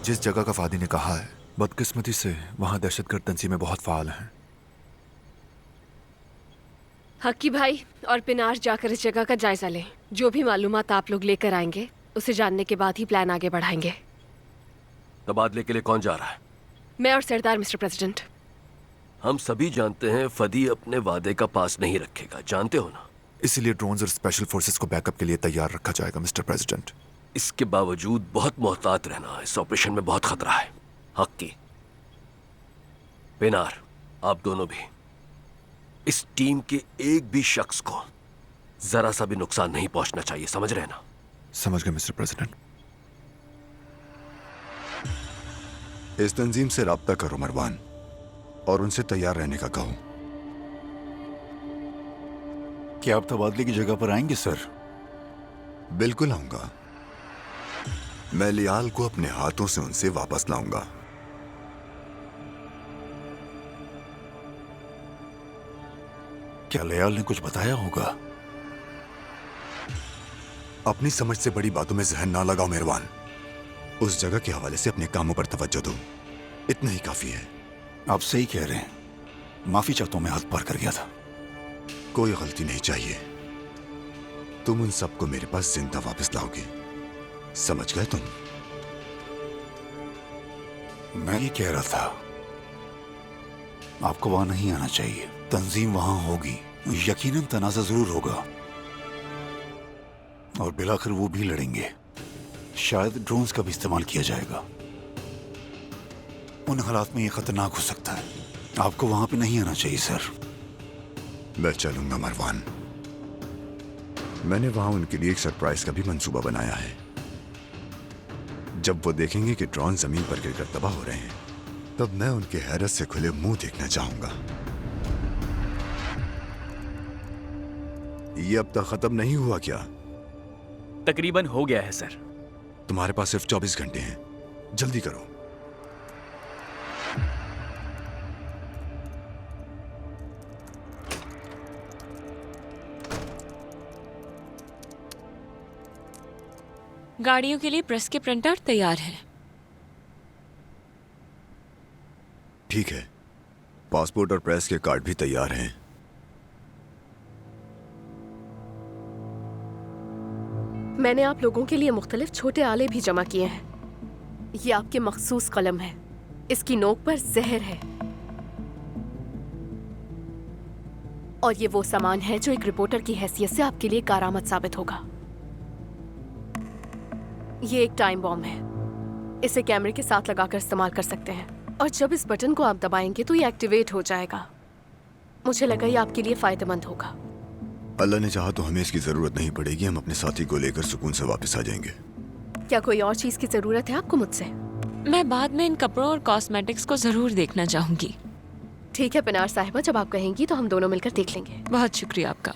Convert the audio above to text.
जिस जगह का फादी ने कहा है, बदकिस्मती से वहां दहशतगर्द तंजीमें बहुत फाल हैं। हक्की भाई और पिनार जाकर इस जगह का जायजा लें। जो भी मालूमात आप लोग लेकर आएंगे उसे जानने के बाद ही प्लान आगे बढ़ाएंगे। तबादले के लिए कौन जा रहा है? मैं और सरदार, मिस्टर प्रेसिडेंट। हम सभी जानते हैं फदी अपने वादे का पास नहीं रखेगा, जानते हो ना? इसीलिए ड्रोन्स और स्पेशल फोर्सेस को बैकअप के लिए तैयार रखा जाएगा मिस्टर प्रेसिडेंट। इसके बावजूद बहुत मोहतात रहना है, इस ऑपरेशन में बहुत खतरा है। हक्की, पिनार, आप दोनों भी इस टीम के एक भी शख्स को जरा सा भी नुकसान नहीं पहुंचना चाहिए, समझ रहे हैं ना? समझ गए मिस्टर प्रेसिडेंट। इस तंजीम से राब्ता करो मरवान, और उनसे तैयार रहने का कहो। क्या आप तबादले की जगह पर आएंगे सर? बिल्कुल आऊंगा। मैं लियाल को अपने हाथों से उनसे वापस लाऊंगा। क्या लियाल ने कुछ बताया होगा? अपनी समझ से बड़ी बातों में जहन ना लगाओ मेहरबान। उस जगह के हवाले से अपने कामों पर तवज्जो दो, इतना ही काफी है। आप सही कह रहे हैं, माफी चाहता हूं, मैं हद पार कर गया था। कोई गलती नहीं चाहिए। तुम उन सबको मेरे पास जिंदा वापस लाओगे, समझ गए तुम? मैं ये कह रहा था, आपको वहां नहीं आना चाहिए। तंजीम वहां होगी, यकीनन तनाज़ा जरूर होगा, और बिलाखिर वो भी लड़ेंगे। शायद ड्रोन्स का भी इस्तेमाल किया जाएगा। उन हालात में ये खतरनाक हो सकता है। आपको वहां पे नहीं आना चाहिए सर। मैं चलूंगा मरवान। मैंने वहां उनके लिए एक सरप्राइज का भी मंसूबा बनाया है। जब वो देखेंगे कि ड्रोन जमीन पर गिरकर तबाह हो रहे हैं, तब मैं उनके हैरत से खुले मुंह देखना चाहूंगा। ये अब तक खत्म नहीं हुआ क्या? तकरीबन हो गया है सर। तुम्हारे पास सिर्फ 24 घंटे हैं, जल्दी करो। गाड़ियों के लिए प्रेस के प्रिंटर तैयार हैं। ठीक है, पासपोर्ट और प्रेस के कार्ड भी तैयार हैं। मैंने आप लोगों के लिए मुख्तलिफ छोटे आले भी जमा किए हैं। ये आपके मखसूस कलम है, इसकी नोक पर जहर है, और ये वो सामान है जो एक रिपोर्टर की हैसियत से आपके लिए कारआमद साबित होगा। ये एक टाइम बॉम्ब है, इसे कैमरे के साथ लगाकर इस्तेमाल कर सकते हैं, और जब इस बटन को आप दबाएंगे तो ये एक्टिवेट हो जाएगा। मुझे लगा ये आपके लिए फायदेमंद होगा। अल्लाह ने चाहा तो हमें इसकी जरूरत नहीं पड़ेगी। हम अपने साथी को लेकर सुकून से वापस आ जाएंगे। क्या कोई और चीज की जरूरत है आपको मुझसे? मैं बाद में इन कपड़ों और कॉस्मेटिक्स को जरूर देखना चाहूंगी। ठीक है पिनार साहिबा, जब आप कहेंगी तो हम दोनों मिलकर देख लेंगे। बहुत शुक्रिया आपका।